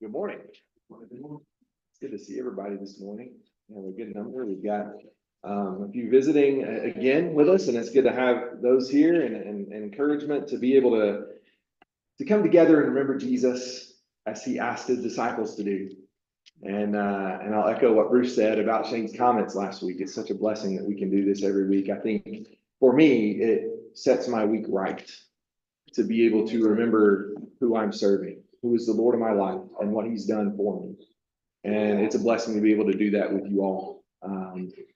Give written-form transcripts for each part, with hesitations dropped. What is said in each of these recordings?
Good morning. It's good to see everybody this morning. We have a good number. We've got a few visiting again with us, and it's good to have those here and encouragement to be able to come together and remember Jesus as he asked his disciples to do. And I'll echo what Bruce said about Shane's comments last week. It's such a blessing that we can do this every week. I think for me, it sets my week right to be able to remember who I'm serving, who is the Lord of my life, and what he's done for me. And it's a blessing to be able to do that with you all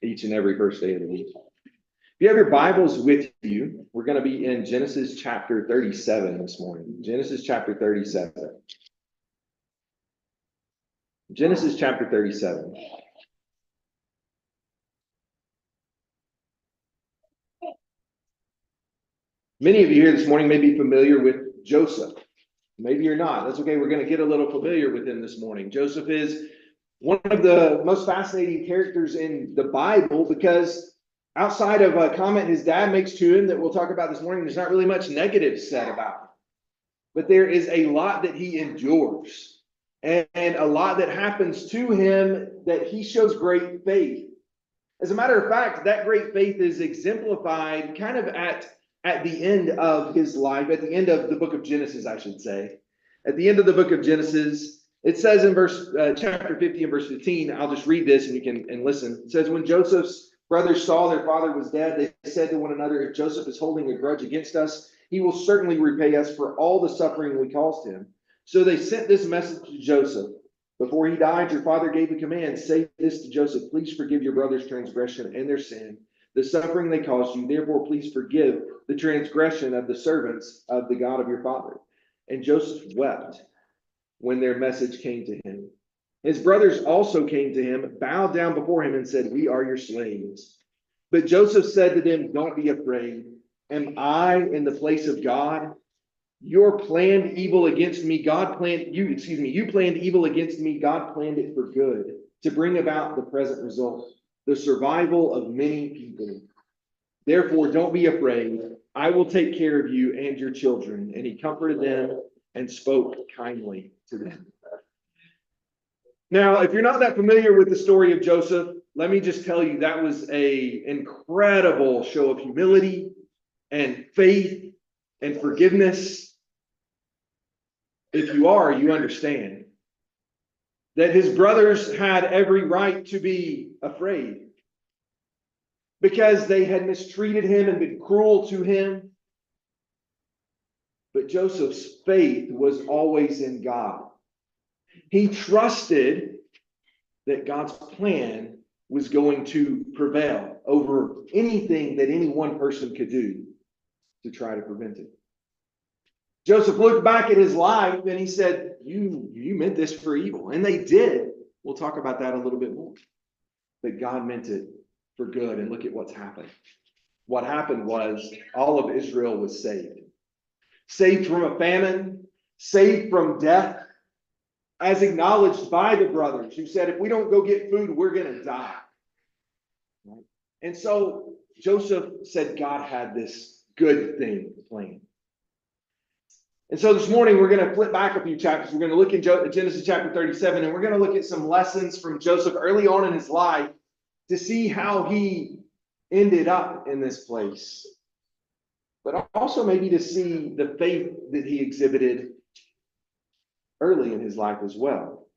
each and every first day of the week. If you have your Bibles with you, we're going to be in Genesis chapter 37 this morning. Genesis chapter 37. Genesis chapter 37. Many of you here this morning may be familiar with Joseph. Maybe you're not. That's okay. We're going to get a little familiar with him this morning. Joseph is one of the most fascinating characters in the Bible because outside of a comment his dad makes to him that we'll talk about this morning, there's not really much negative said about him. But there is a lot that he endures and a lot that happens to him that he shows great faith. As a matter of fact, that great faith is exemplified kind of at the end of his life, at the end of the book of Genesis, I should say. At the end of the book of Genesis, it says in chapter 50 and verse 15, I'll just read this and you can listen. It says, when Joseph's brothers saw their father was dead, they said to one another, if Joseph is holding a grudge against us, he will certainly repay us for all the suffering we caused him. So they sent this message to Joseph. Before he died, your father gave a command, say this to Joseph, please forgive your brother's transgression and their sin, the suffering they caused you. Therefore, please forgive the transgression of the servants of the God of your father. And Joseph wept when their message came to him. His brothers also came to him, bowed down before him, and said, we are your slaves. But Joseph said to them, don't be afraid. Am I in the place of God? You planned evil against me. You planned evil against me. God planned it for good, to bring about the present result, the survival of many people. Therefore, don't be afraid. I will take care of you and your children. And he comforted them and spoke kindly to them. Now, if you're not that familiar with the story of Joseph, let me just tell you that was an incredible show of humility and faith and forgiveness. If you are, you understand that his brothers had every right to be afraid because they had mistreated him and been cruel to him. But Joseph's faith was always in God. He trusted that God's plan was going to prevail over anything that any one person could do to try to prevent it. Joseph looked back at his life and he said, you meant this for evil. And they did. We'll talk about that a little bit more. But God meant it for good. And look at what's happened. What happened was all of Israel was saved. Saved from a famine, saved from death, as acknowledged by the brothers who said, if we don't go get food, we're going to die. Right? And so Joseph said God had this good thing planned. And so this morning, we're going to flip back a few chapters. We're going to look in Genesis chapter 37, and we're going to look at some lessons from Joseph early on in his life to see how he ended up in this place. But also maybe to see the faith that he exhibited early in his life as well.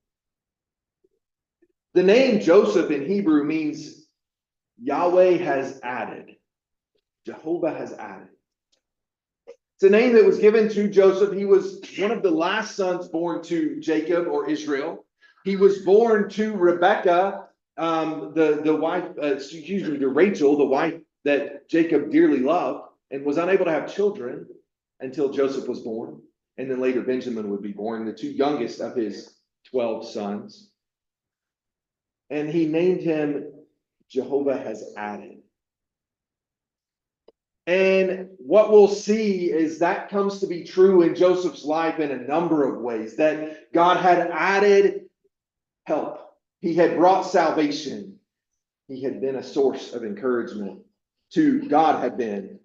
The name Joseph in Hebrew means Yahweh has added. Jehovah has added. It's a name that was given to Joseph. He was one of the last sons born to Jacob or Israel. He was born to Rebekah, the wife, to Rachel, the wife that Jacob dearly loved, and was unable to have children until Joseph was born. And then later Benjamin would be born, the two youngest of his 12 sons. And he named him Jehovah has added. And what we'll see is that comes to be true in Joseph's life in a number of ways, that God had added help. He had brought salvation. He had been a source of encouragement God had been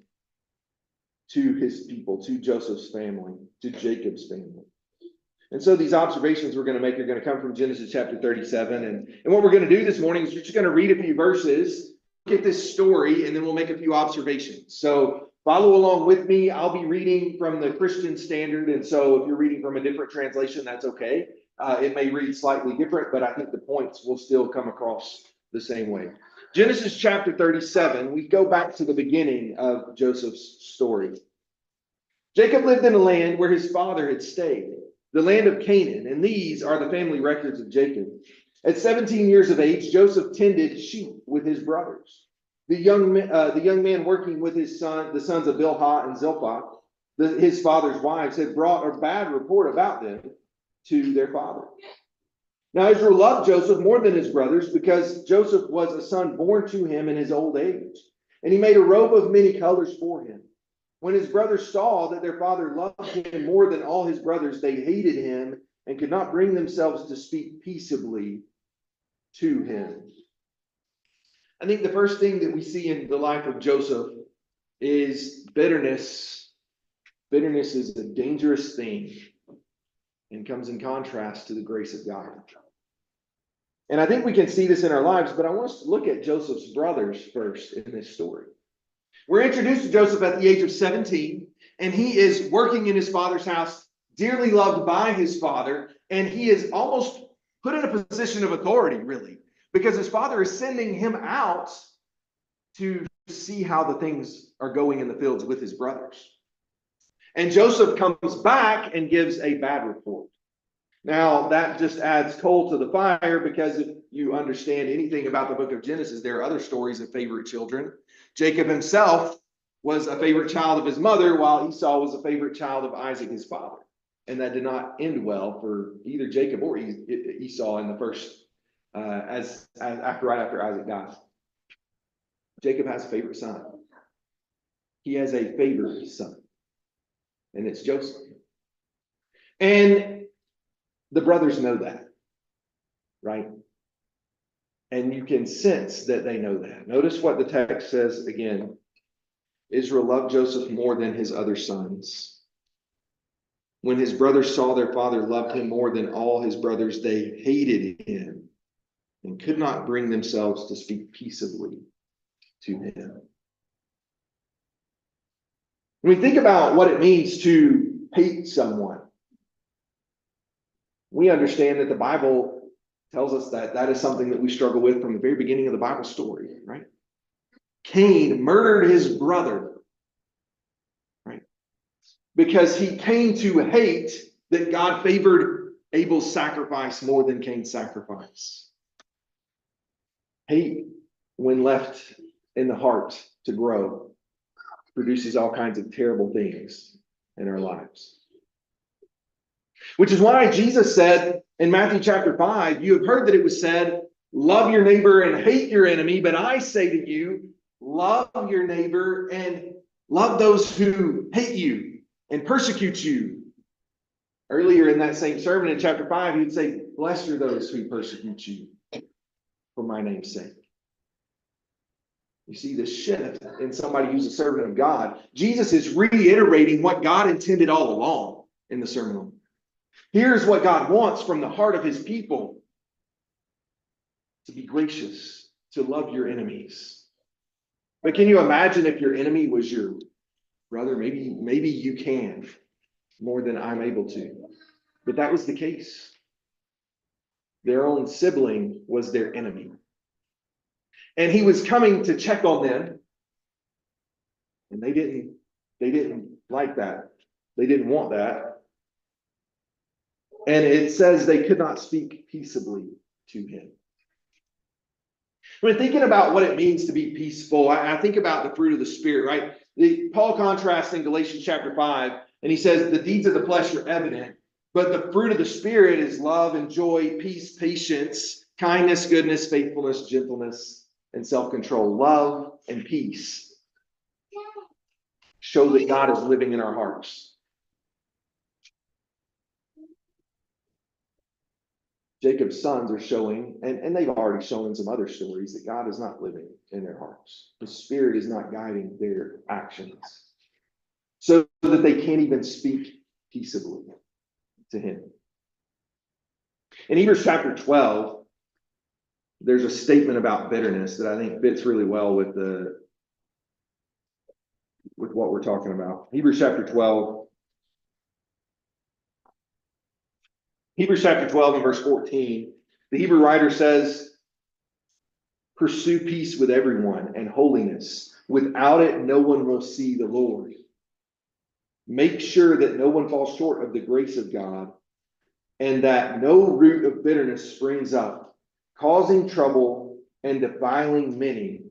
to his people, to Joseph's family, to Jacob's family. And so these observations we're going to make are going to come from Genesis chapter 37. And what we're going to do this morning is we're just going to read a few verses, look at this story, and then we'll make a few observations. So follow along with me. I'll be reading from the Christian Standard. And so if you're reading from a different translation, that's okay. It may read slightly different, but I think the points will still come across the same way. Genesis chapter 37, we go back to the beginning of Joseph's story. Jacob lived in a land where his father had stayed, the land of Canaan, and these are the family records of Jacob. At 17 years of age, Joseph tended sheep with his brothers. The young man working with his son, the sons of Bilhah and Zilpah, his father's wives, had brought a bad report about them to their father. Now Israel loved Joseph more than his brothers because Joseph was a son born to him in his old age, and he made a robe of many colors for him. When his brothers saw that their father loved him more than all his brothers, they hated him and could not bring themselves to speak peaceably to him. I think the first thing that we see in the life of Joseph is bitterness. Bitterness is a dangerous thing and comes in contrast to the grace of God. And I think we can see this in our lives, but I want us to look at Joseph's brothers first in this story. We're introduced to Joseph at the age of 17, and he is working in his father's house, dearly loved by his father, and he is almost put in a position of authority, really, because his father is sending him out to see how the things are going in the fields with his brothers. And Joseph comes back and gives a bad report. Now, that just adds coal to the fire, because if you understand anything about the book of Genesis, there are other stories of favorite children. Jacob himself was a favorite child of his mother, while Esau was a favorite child of Isaac, his father. And that did not end well for either Jacob or Esau in the first, right after Isaac dies. Jacob has a favorite son. He has a favorite son, and it's Joseph. And the brothers know that, right? And you can sense that they know that. Notice what the text says again. Israel loved Joseph more than his other sons. When his brothers saw their father loved him more than all his brothers, they hated him and could not bring themselves to speak peaceably to him. When we think about what it means to hate someone, we understand that the Bible tells us that that is something that we struggle with from the very beginning of the Bible story, right? Cain murdered his brother, right? Because he came to hate that God favored Abel's sacrifice more than Cain's sacrifice. Hate, when left in the heart to grow, produces all kinds of terrible things in our lives. Which is why Jesus said in Matthew chapter 5, you have heard that it was said, love your neighbor and hate your enemy. But I say to you, love your neighbor and love those who hate you and persecute you. Earlier in that same sermon in chapter 5, he would say, blessed are those who persecute you for my name's sake. You see the shift in somebody who's a servant of God. Jesus is reiterating what God intended all along in the Sermon on the Mount. Here's what God wants from the heart of his people: to be gracious, to love your enemies. But can you imagine if your enemy was your brother? Maybe you can, more than I'm able to. But that was the case. Their own sibling was their enemy. And he was coming to check on them. And they didn't like that. They didn't want that. And it says they could not speak peaceably to him. When thinking about what it means to be peaceful, I think about the fruit of the Spirit, right? Paul contrasts in Galatians chapter 5, and he says the deeds of the flesh are evident, but the fruit of the Spirit is love and joy, peace, patience, kindness, goodness, faithfulness, gentleness, and self-control. Love and peace show that God is living in our hearts. Jacob's sons are showing, and they've already shown in some other stories, that God is not living in their hearts. The Spirit is not guiding their actions, so that they can't even speak peaceably to him. In Hebrews chapter 12, there's a statement about bitterness that I think fits really well with what we're talking about. Hebrews chapter 12 and verse 14, the Hebrew writer says, pursue peace with everyone and holiness. Without it, no one will see the Lord. Make sure that no one falls short of the grace of God, and that no root of bitterness springs up, causing trouble and defiling many.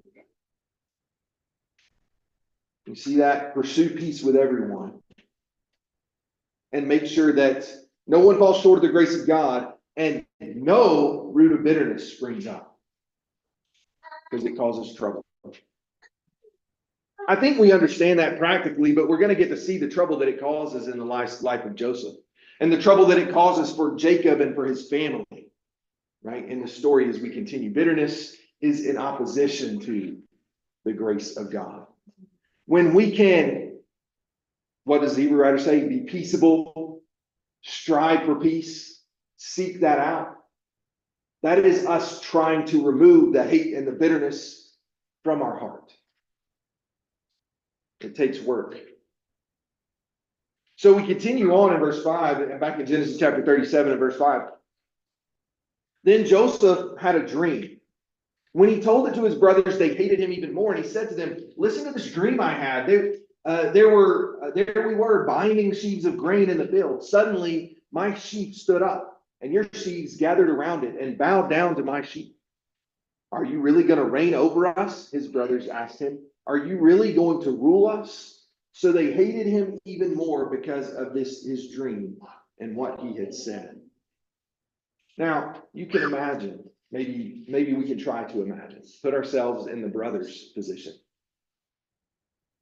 You see that? Pursue peace with everyone. And make sure that no one falls short of the grace of God, and no root of bitterness springs up, because it causes trouble. I think we understand that practically, but we're going to get to see the trouble that it causes in the life of Joseph, and the trouble that it causes for Jacob and for his family, right? In the story as we continue, bitterness is in opposition to the grace of God. When we can, what does the Hebrew writer say? Be peaceable, strive for peace, seek that out. That is us trying to remove the hate and the bitterness from our heart. It takes work. So we continue on in verse 5, back in Genesis chapter 37 and verse 5. Then Joseph had a dream. When he told it to his brothers, they hated him even more. And he said to them, listen to this dream I had. There we were binding sheaves of grain in the field. Suddenly my sheaf stood up, and your sheaves gathered around it and bowed down to my sheep. Are you really going to reign over us? His brothers asked him. Are you really going to rule us? So they hated him even more because of his dream and what he had said. Now, you can imagine, maybe we can try to imagine, put ourselves in the brothers' position.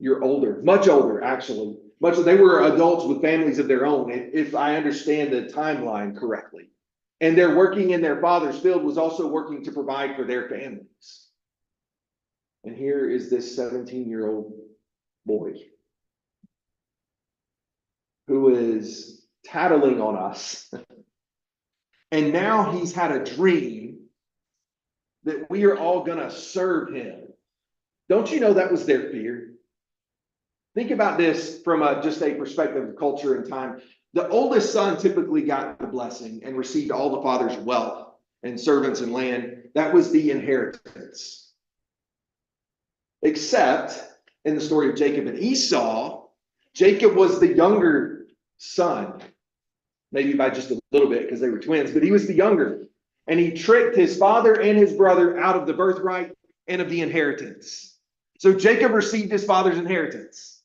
You're older, much older, actually. They were adults with families of their own, if I understand the timeline correctly. And they're working in their father's field, was also working to provide for their families. And here is this 17-year-old boy who is tattling on us. And now he's had a dream that we are all going to serve him. Don't you know that was their fear? Think about this from just a perspective of culture and time. The oldest son typically got the blessing and received all the father's wealth and servants and land. That was the inheritance. Except in the story of Jacob and Esau, Jacob was the younger son, maybe by just a little bit because they were twins, but he was the younger. And he tricked his father and his brother out of the birthright and of the inheritance. So Jacob received his father's inheritance.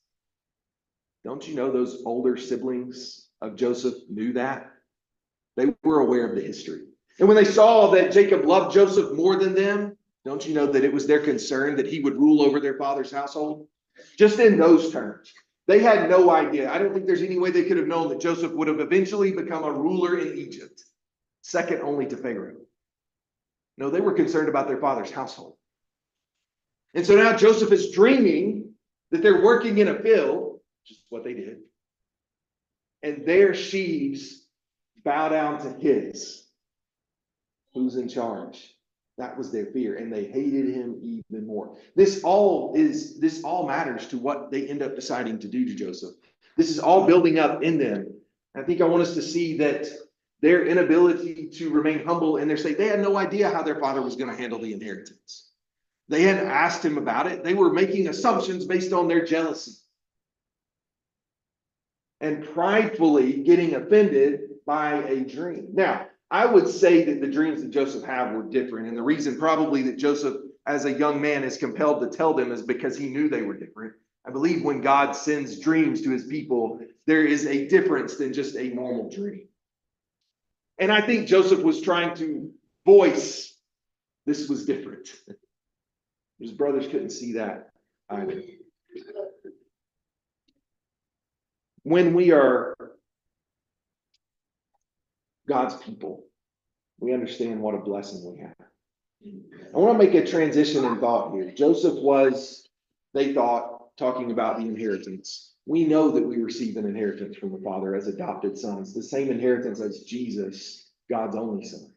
Don't you know those older siblings of Joseph knew that? They were aware of the history. And when they saw that Jacob loved Joseph more than them, don't you know that it was their concern that he would rule over their father's household? Just in those terms. They had no idea. I don't think there's any way they could have known that Joseph would have eventually become a ruler in Egypt, second only to Pharaoh. No, they were concerned about their father's household. And so now Joseph is dreaming that they're working in a field, which is what they did, and their sheaves bow down to his. Who's in charge? That was their fear, and they hated him even more. This all matters to what they end up deciding to do to Joseph. This is all building up in them. I think I want us to see that their inability to remain humble in their state, they had no idea how their father was going to handle the inheritance. They hadn't asked him about it. They were making assumptions based on their jealousy and pridefully getting offended by a dream. Now, I would say that the dreams that Joseph had were different. And the reason probably that Joseph, as a young man, is compelled to tell them is because he knew they were different. I believe when God sends dreams to his people, there is a difference than just a normal dream. And I think Joseph was trying to voice this was different. His brothers couldn't see that either. When we are God's people, we understand what a blessing we have. I want to make a transition in thought here. Joseph was, they thought, talking about the inheritance. We know that we receive an inheritance from the Father as adopted sons, the same inheritance as Jesus God's only son.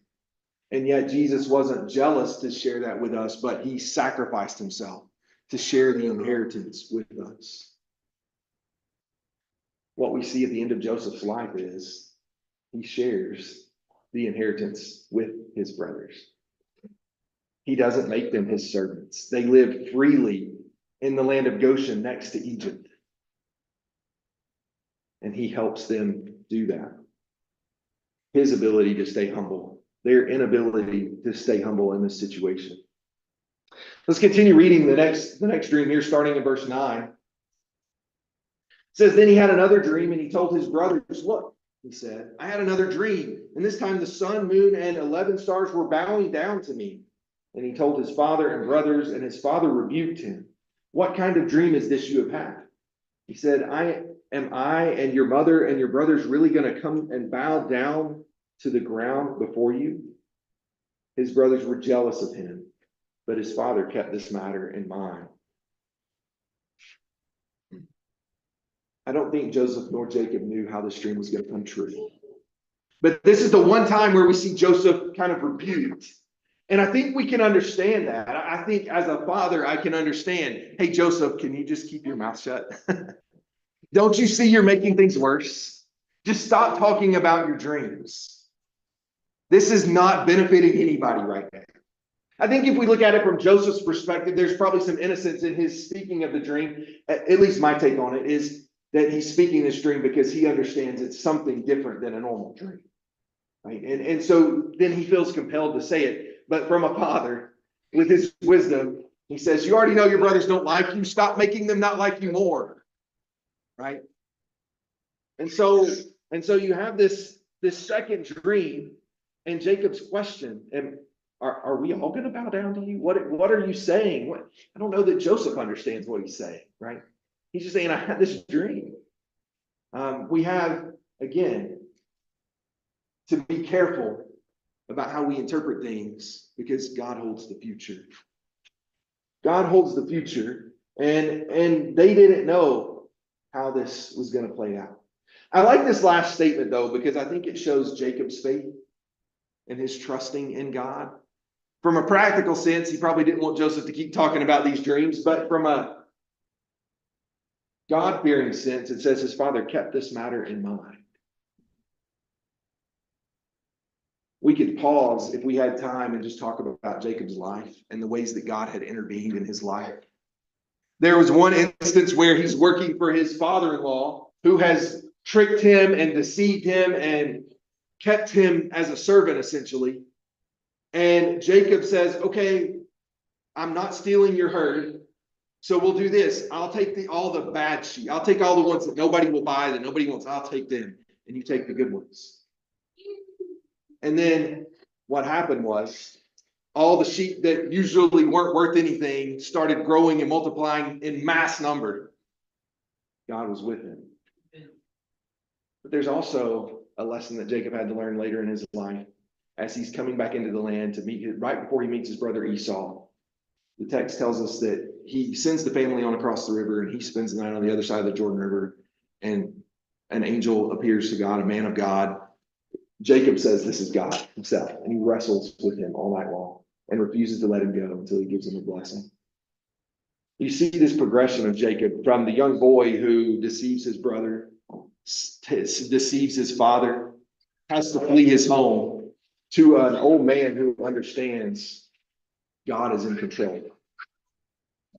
And yet Jesus wasn't jealous to share that with us, but he sacrificed himself to share the inheritance with us. What we see at the end of Joseph's life is he shares the inheritance with his brothers. He doesn't make them his servants. They live freely in the land of Goshen next to Egypt. And he helps them do that. His ability to stay humble, their inability to stay humble in this situation. Let's continue reading the next dream here, starting in verse 9. It says, then he had another dream, and he told his brothers, look, he said, I had another dream, and this time the sun, moon, and 11 stars were bowing down to me. And he told his father and brothers, and his father rebuked him. What kind of dream is this you have had? He said, Am I and your mother and your brothers really going to come and bow down to the ground before you? His brothers were jealous of him, but his father kept this matter in mind. I don't think Joseph nor Jacob knew how this dream was going to come true. But this is the one time where we see Joseph kind of rebuked. And I think we can understand that. I think as a father, I can understand, hey, Joseph, can you just keep your mouth shut? Don't you see you're making things worse? Just stop talking about your dreams. This is not benefiting anybody right now. I think if we look at it from Joseph's perspective, there's probably some innocence in his speaking of the dream. At least my take on it is that he's speaking this dream because he understands it's something different than a normal dream. Right? And so then he feels compelled to say it. But from a father, with his wisdom, he says, you already know your brothers don't like you. Stop making them not like you more. Right? And so you have this second dream, and Jacob's question, and are we all going to bow down to you? What are you saying? I don't know that Joseph understands what he's saying, right? He's just saying, I had this dream. We have, again, to be careful about how we interpret things because God holds the future. God holds the future, and they didn't know how this was going to play out. I like this last statement, though, because I think it shows Jacob's faith and his trusting in God. From a practical sense, he probably didn't want Joseph to keep talking about these dreams, but from a God-fearing sense, it says his father kept this matter in mind. We could pause if we had time and just talk about Jacob's life and the ways that God had intervened in his life. There was one instance where he's working for his father-in-law who has tricked him and deceived him and kept him as a servant, essentially. And Jacob says, okay, I'm not stealing your herd. So we'll do this. I'll take all the bad sheep. I'll take all the ones that nobody will buy, that nobody wants. I'll take them. And you take the good ones. And then what happened was all the sheep that usually weren't worth anything started growing and multiplying in mass number. God was with him. But there's also a lesson that Jacob had to learn later in his life as he's coming back into the land to meet right before he meets his brother Esau. The text tells us that he sends the family on across the river and he spends the night on the other side of the Jordan River, and an angel appears to God, a man of God. Jacob says this is God himself, and he wrestles with him all night long and refuses to let him go until he gives him a blessing. You see this progression of Jacob from the young boy who deceives his brother, deceives his father, has to flee his home, to an old man who understands God is in control.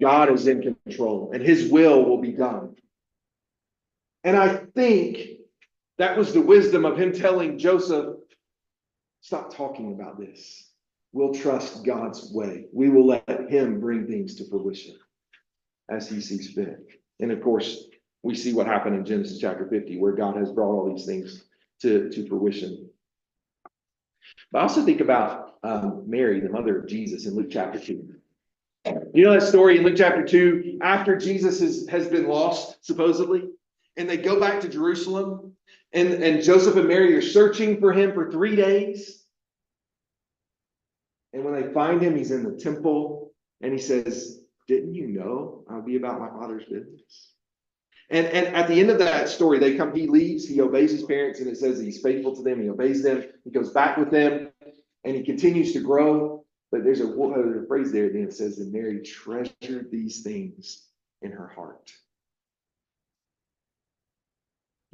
God is in control, and his will be done. And I think that was the wisdom of him telling Joseph, stop talking about this. We'll trust God's way. We will let him bring things to fruition as he sees fit. And of course, we see what happened in Genesis chapter 50, where God has brought all these things to fruition. But I also think about Mary, the mother of Jesus, in Luke chapter 2. You know that story in Luke chapter 2, after Jesus has been lost, supposedly, and they go back to Jerusalem, and Joseph and Mary are searching for him for 3 days. And when they find him, he's in the temple, and he says, didn't you know I'll be about my Father's business? And at the end of that story, he leaves, he obeys his parents, and it says he's faithful to them, he obeys them, he goes back with them, and he continues to grow. But there's a phrase there at the end that says that Mary treasured these things in her heart.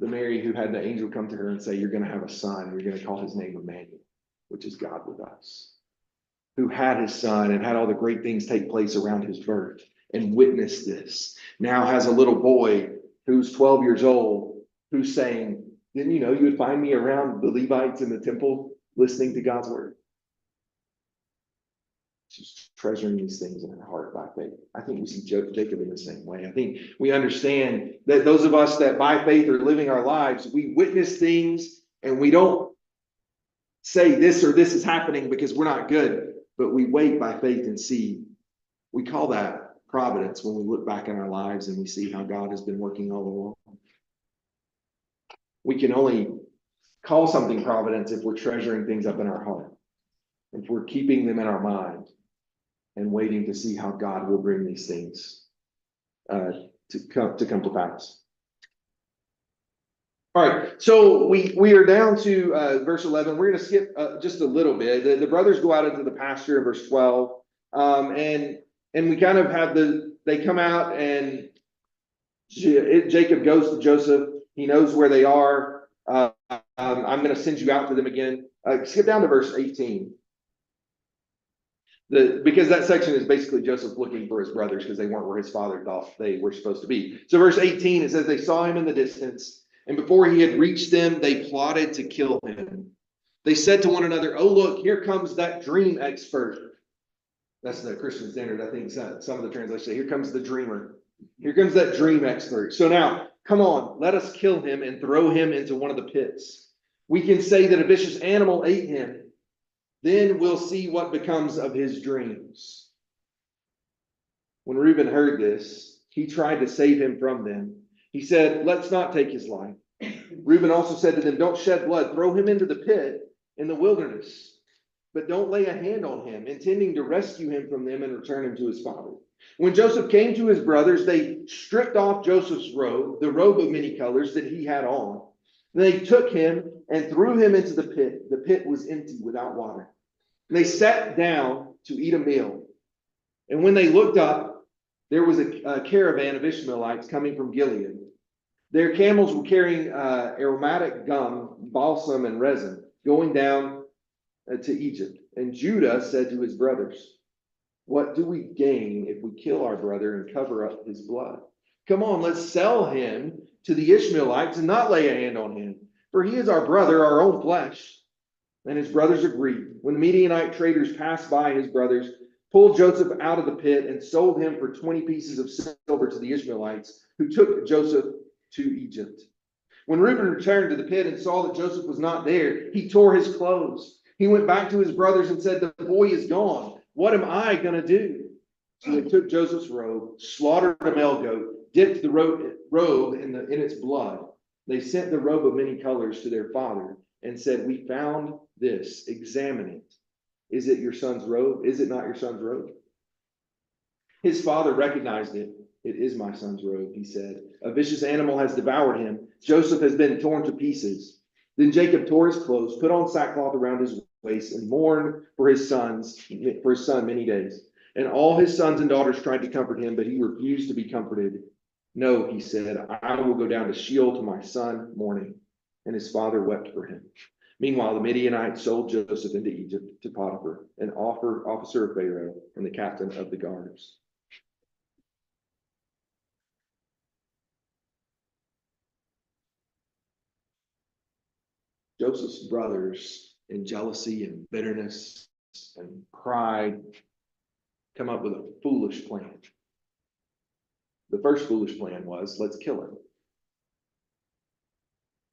The Mary who had the angel come to her and say, you're going to have a son, you're going to call his name Emmanuel, which is God with us. Who had his son and had all the great things take place around his birth and witnessed this. Now has a little boy who's 12 years old, who's saying, didn't you know you would find me around the Levites in the temple listening to God's word? She's treasuring these things in her heart by faith. I think we see Jacob in the same way. I think we understand that those of us that by faith are living our lives, we witness things and we don't say this or this is happening because we're not good, but we wait by faith and see. We call that providence when we look back in our lives and we see how God has been working all along. We can only call something providence if we're treasuring things up in our heart, if we're keeping them in our mind and waiting to see how God will bring these things to come to pass. All right, so we are down to verse 11. We're going to skip just a little bit. The brothers go out into the pasture in verse 12, and we kind of have they come out and Jacob goes to Joseph. He knows where they are. I'm going to send you out to them again. Skip down to verse 18. Because that section is basically Joseph looking for his brothers because they weren't where his father thought they were supposed to be. So verse 18, it says they saw him in the distance, and before he had reached them, they plotted to kill him. They said to one another, oh, look, here comes that dream expert. That's the Christian Standard. I think some of the translations say, here comes the dreamer. Here comes that dream expert. So now, come on, let us kill him and throw him into one of the pits. We can say that a vicious animal ate him. Then we'll see what becomes of his dreams. When Reuben heard this, he tried to save him from them. He said, let's not take his life. Reuben also said to them, don't shed blood. Throw him into the pit in the wilderness. But don't lay a hand on him, intending to rescue him from them and return him to his father. When Joseph came to his brothers, they stripped off Joseph's robe, the robe of many colors that he had on. They took him and threw him into the pit. The pit was empty without water. They sat down to eat a meal. And when they looked up, there was a caravan of Ishmaelites coming from Gilead. Their camels were carrying aromatic gum, balsam, and resin, going down to Egypt. And Judah said to his brothers, what do we gain if we kill our brother and cover up his blood? Come on, let's sell him to the Ishmaelites and not lay a hand on him, for he is our brother, our own flesh. And his brothers agreed. When the Midianite traders passed by, his brothers pulled Joseph out of the pit and sold him for 20 pieces of silver to the Ishmaelites, who took Joseph to Egypt. When Reuben returned to the pit and saw that Joseph was not there, he tore his clothes. He went back to his brothers and said, the boy is gone. What am I going to do? So they took Joseph's robe, slaughtered a male goat, dipped the robe in its blood. They sent the robe of many colors to their father and said, we found this, examine it. Is it your son's robe? Is it not your son's robe? His father recognized it. It is my son's robe, he said. A vicious animal has devoured him. Joseph has been torn to pieces. Then Jacob tore his clothes, put on sackcloth around his waist, and mourned for his son many days. And all his sons and daughters tried to comfort him, but he refused to be comforted. No, he said, I will go down to Sheol to my son mourning. And his father wept for him. Meanwhile, the Midianites sold Joseph into Egypt to Potiphar, an officer of Pharaoh and the captain of the guards. Joseph's brothers, in jealousy and bitterness and pride, come up with a foolish plan. The first foolish plan was, let's kill him.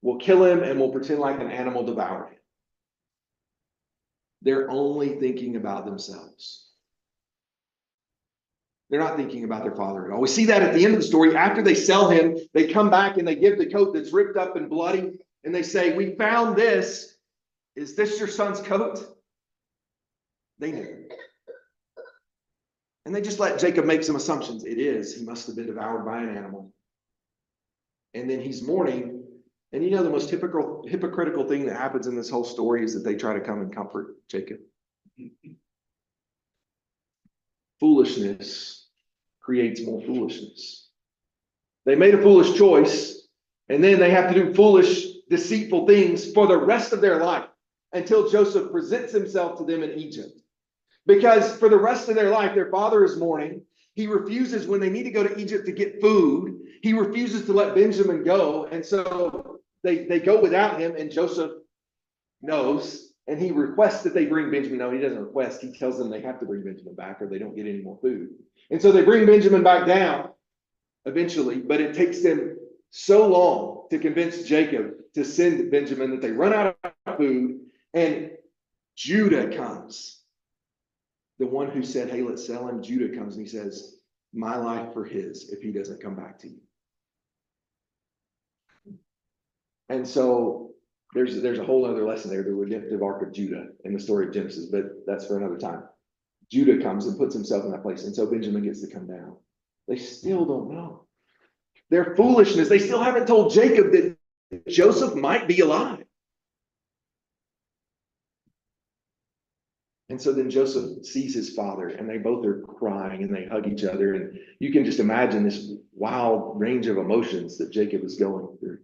We'll kill him and we'll pretend like an animal devoured him. They're only thinking about themselves. They're not thinking about their father at all. We see that at the end of the story. After they sell him, they come back and they give the coat that's ripped up and bloody. And they say, we found this. Is this your son's coat? They knew. And they just let Jacob make some assumptions. It is. He must have been devoured by an animal. And then he's mourning. And the most hypocritical thing that happens in this whole story is that they try to come and comfort Jacob. Foolishness creates more foolishness. They made a foolish choice, and then they have to do foolish, deceitful things for the rest of their life until Joseph presents himself to them in Egypt. Because for the rest of their life, their father is mourning. He refuses when they need to go to Egypt to get food. He refuses to let Benjamin go. And so they go without him, and Joseph knows, and he requests that they bring Benjamin. No, he doesn't request. He tells them they have to bring Benjamin back or they don't get any more food. And so they bring Benjamin back down eventually, but it takes them so long to convince Jacob to send Benjamin that they run out of food, and Judah comes. The one who said, hey, let's sell him, Judah comes and he says, my life for his if he doesn't come back to you. And so there's a whole other lesson there, the redemptive arc of Judah in the story of Genesis, but that's for another time. Judah comes and puts himself in that place, and so Benjamin gets to come down. They still don't know. Their foolishness, they still haven't told Jacob that Joseph might be alive. And so then Joseph sees his father, and they both are crying and they hug each other. And you can just imagine this wild range of emotions that Jacob is going through.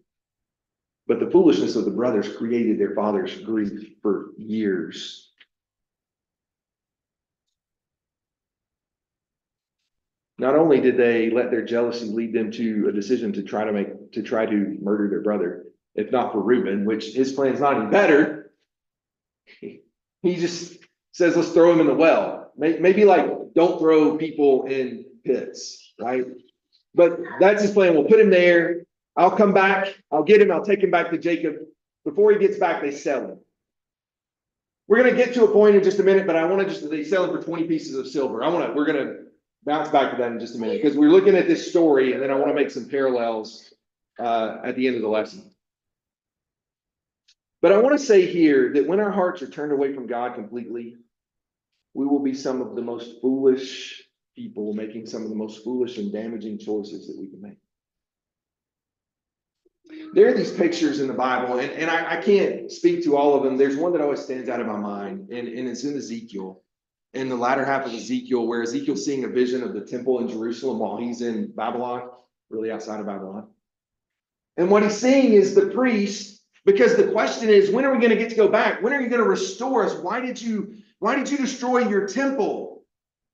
But the foolishness of the brothers created their father's grief for years. Not only did they let their jealousy lead them to a decision to try to murder their brother, if not for Reuben, which his plan's not any better. He just says, let's throw him in the well. Maybe like, don't throw people in pits, right? But that's his plan. We'll put him there. I'll come back. I'll get him. I'll take him back to Jacob. Before he gets back, they sell him. We're going to get to a point in just a minute, but I want to they sell him for 20 pieces of silver. We're going to bounce back to that in just a minute, because we're looking at this story, and then I want to make some parallels at the end of the lesson. But I want to say here that when our hearts are turned away from God completely, we will be some of the most foolish people, making some of the most foolish and damaging choices that we can make. There are these pictures in the Bible, and I can't speak to all of them. There's one that always stands out in my mind, and it's in Ezekiel. In the latter half of Ezekiel, where Ezekiel's seeing a vision of the temple in Jerusalem while he's in Babylon, really outside of Babylon. And what he's seeing is the priest, because the question is, when are we going to get to go back? When are you going to restore us? Why did you destroy your temple?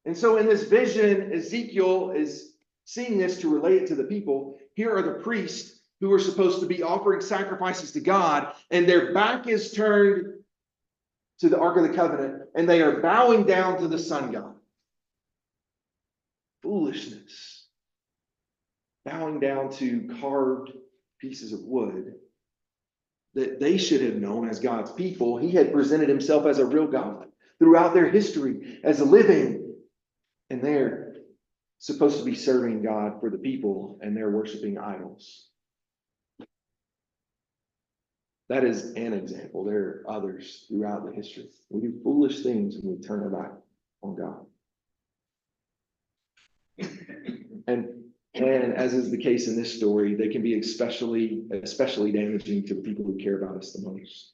And so in this vision, Ezekiel is seeing this to relate it to the people. Here are the priests who are supposed to be offering sacrifices to God, and their back is turned to the Ark of the Covenant, and they are bowing down to the sun god. Foolishness. Bowing down to carved pieces of wood that they should have known as God's people. He had presented himself as a real God throughout their history as a living, and they're supposed to be serving God for the people, and they're worshiping idols. That is an example. There are others throughout the history. We do foolish things when we turn our back on God. And as is the case in this story, they can be especially damaging to the people who care about us the most.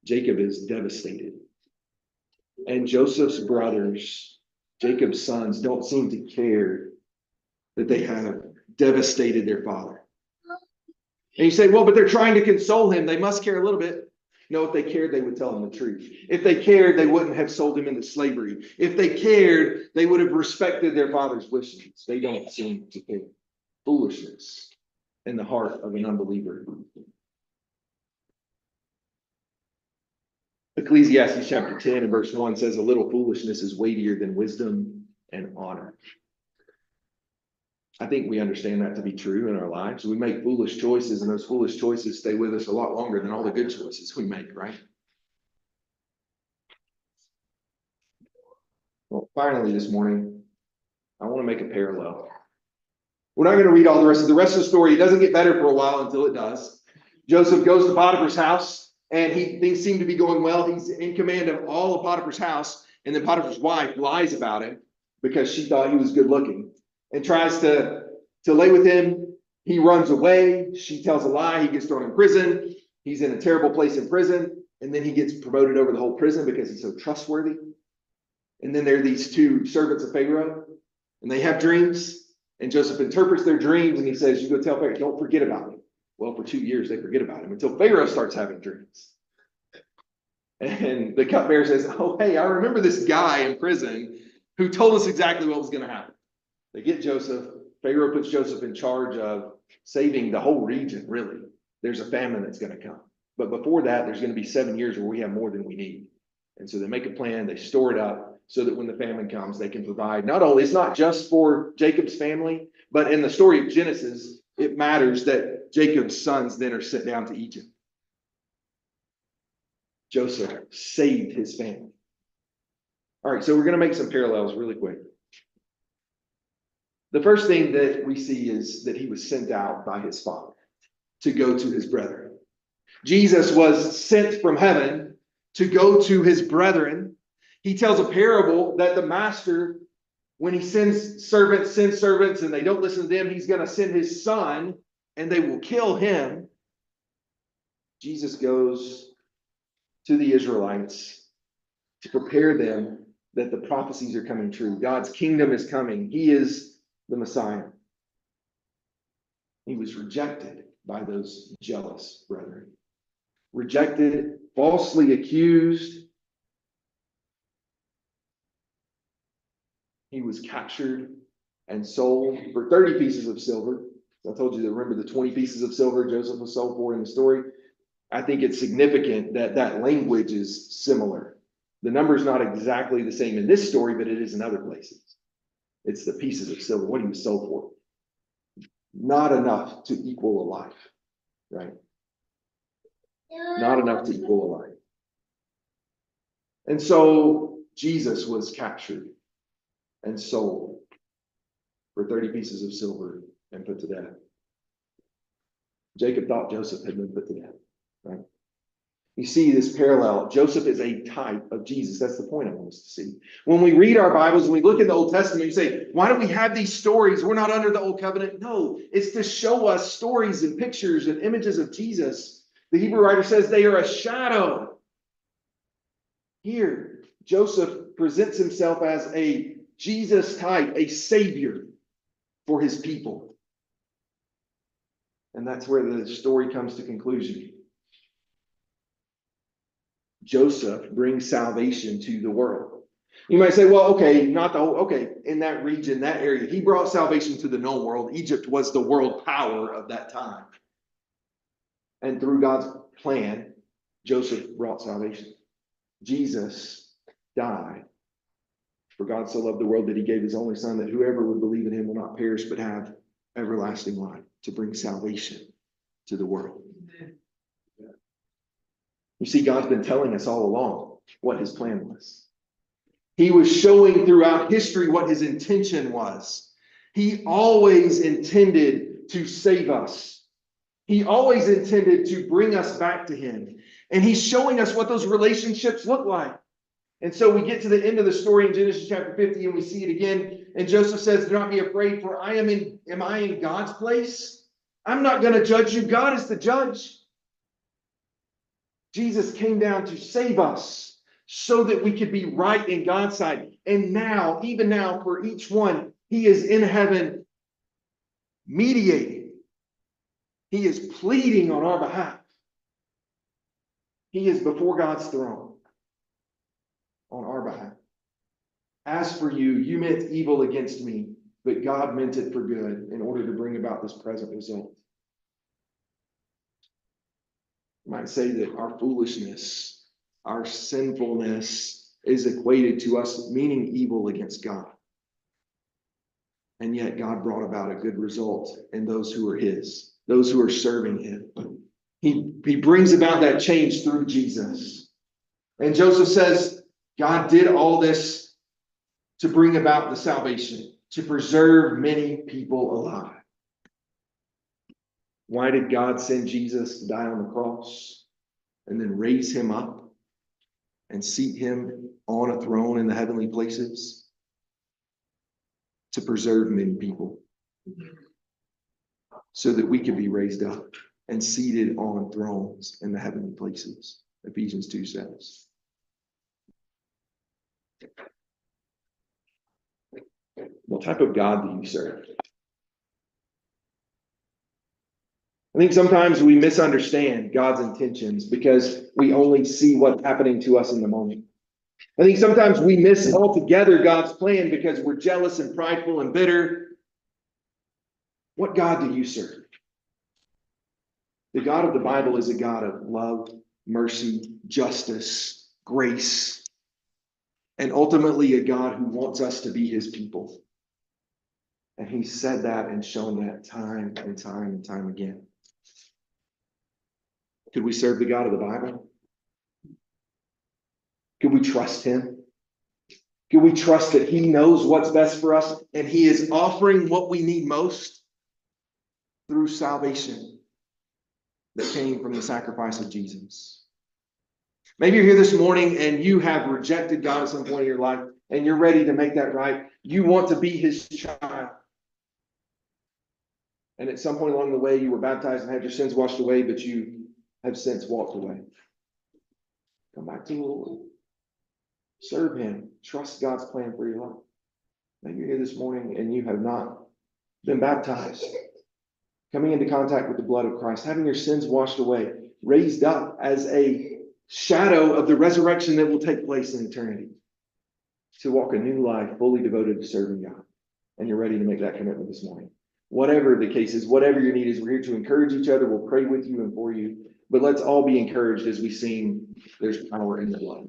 Jacob is devastated. And Joseph's brothers, Jacob's sons, don't seem to care that they have devastated their father. And you say, well, but they're trying to console him. They must care a little bit. No, if they cared, they would tell him the truth. If they cared, they wouldn't have sold him into slavery. If they cared, they would have respected their father's wishes. They don't seem to care. Foolishness in the heart of an unbeliever. Ecclesiastes chapter 10 and verse 1 says, a little foolishness is weightier than wisdom and honor. I think we understand that to be true in our lives. We make foolish choices, and those foolish choices stay with us a lot longer than all the good choices we make, right? Well, finally this morning, I want to make a parallel. We're not going to read all the rest of the story. It doesn't get better for a while until it does. Joseph goes to Potiphar's house, and things seem to be going well. He's in command of all of Potiphar's house, and then Potiphar's wife lies about him because she thought he was good looking, and tries to lay with him. He runs away. She tells a lie. He gets thrown in prison. He's in a terrible place in prison. And then he gets promoted over the whole prison because he's so trustworthy. And then there are these two servants of Pharaoh, and they have dreams. And Joseph interprets their dreams, and he says, you go tell Pharaoh, don't forget about me. Well, for 2 years, they forget about him until Pharaoh starts having dreams. And the cupbearer says, oh, hey, I remember this guy in prison who told us exactly what was going to happen. They get Joseph. Pharaoh puts Joseph in charge of saving the whole region, really. There's a famine that's going to come. But before that, there's going to be 7 years where we have more than we need. And so they make a plan, they store it up so that when the famine comes, they can provide. Not only, it's not just for Jacob's family, but in the story of Genesis, it matters that Jacob's sons then are sent down to Egypt. Joseph saved his family. All right, so we're going to make some parallels really quick. The first thing that we see is that he was sent out by his father to go to his brethren. Jesus was sent from heaven to go to his brethren. He tells a parable that the master, when he sends servants and they don't listen to them, he's going to send his son and they will kill him. Jesus goes to the Israelites to prepare them that the prophecies are coming true. God's kingdom is coming. He is the Messiah. He was rejected by those jealous brethren. Rejected, falsely accused. He was captured and sold for 30 pieces of silver. I told you to remember the 20 pieces of silver Joseph was sold for in the story. I think it's significant that that language is similar. The number is not exactly the same in this story, but it is in other places. It's the pieces of silver, what he was sold for. Not enough to equal a life, right? Not enough to equal a life. And so Jesus was captured and sold for 30 pieces of silver and put to death. Jacob thought Joseph had been put to death, right? You see this parallel. Joseph is a type of Jesus. That's the point I want us to see. When we read our Bibles, when we look in the Old Testament, you say, why do we have these stories? We're not under the Old Covenant. No, it's to show us stories and pictures and images of Jesus. The Hebrew writer says they are a shadow. Here, Joseph presents himself as a Jesus type, a savior for his people. And that's where the story comes to conclusion. Joseph brings salvation to the world. You might say, well, okay, not the whole, okay, in that region, that area, he brought salvation to the known world. Egypt was the world power of that time. And through God's plan, Joseph brought salvation. Jesus died. For God so loved the world that he gave his only son, that whoever would believe in him will not perish, but have everlasting life, to bring salvation to the world. You see, God's been telling us all along what his plan was. He was showing throughout history what his intention was. He always intended to save us. He always intended to bring us back to him. And he's showing us what those relationships look like. And so we get to the end of the story in Genesis chapter 50 and we see it again. And Joseph says, do not be afraid, for am I in God's place? I'm not going to judge you. God is the judge. Jesus came down to save us so that we could be right in God's sight. And now, even now, for each one, he is in heaven mediating. He is pleading on our behalf. He is before God's throne on our behalf. As for you, you meant evil against me, but God meant it for good in order to bring about this present result. You might say that our foolishness, our sinfulness is equated to us meaning evil against God. And yet God brought about a good result in those who are his, those who are serving him. He brings about that change through Jesus. And Joseph says, God did all this to bring about the salvation, to preserve many people alive. Why did God send Jesus to die on the cross and then raise him up and seat him on a throne in the heavenly places? To preserve many people. so that we could be raised up and seated on thrones in the heavenly places. Ephesians 2 says. What type of God do you serve? I think sometimes we misunderstand God's intentions because we only see what's happening to us in the moment. I think sometimes we miss altogether God's plan because we're jealous and prideful and bitter. What God do you serve? The God of the Bible is a God of love, mercy, justice, grace, and ultimately a God who wants us to be his people. And he said that and shown that time and time and time again. Could we serve the God of the Bible? Could we trust him? Could we trust that he knows what's best for us and he is offering what we need most through salvation that came from the sacrifice of Jesus? Maybe you're here this morning and you have rejected God at some point in your life and you're ready to make that right. You want to be his child. And at some point along the way, you were baptized and had your sins washed away, but you have since walked away. Come back to the Lord. Serve him. Trust God's plan for your life. Maybe you're here this morning and you have not been baptized. Coming into contact with the blood of Christ, having your sins washed away, raised up as a shadow of the resurrection that will take place in eternity. To walk a new life fully devoted to serving God. And you're ready to make that commitment this morning. Whatever the case is, whatever your need is, we're here to encourage each other. We'll pray with you and for you. But let's all be encouraged as we sing, there's power in the blood.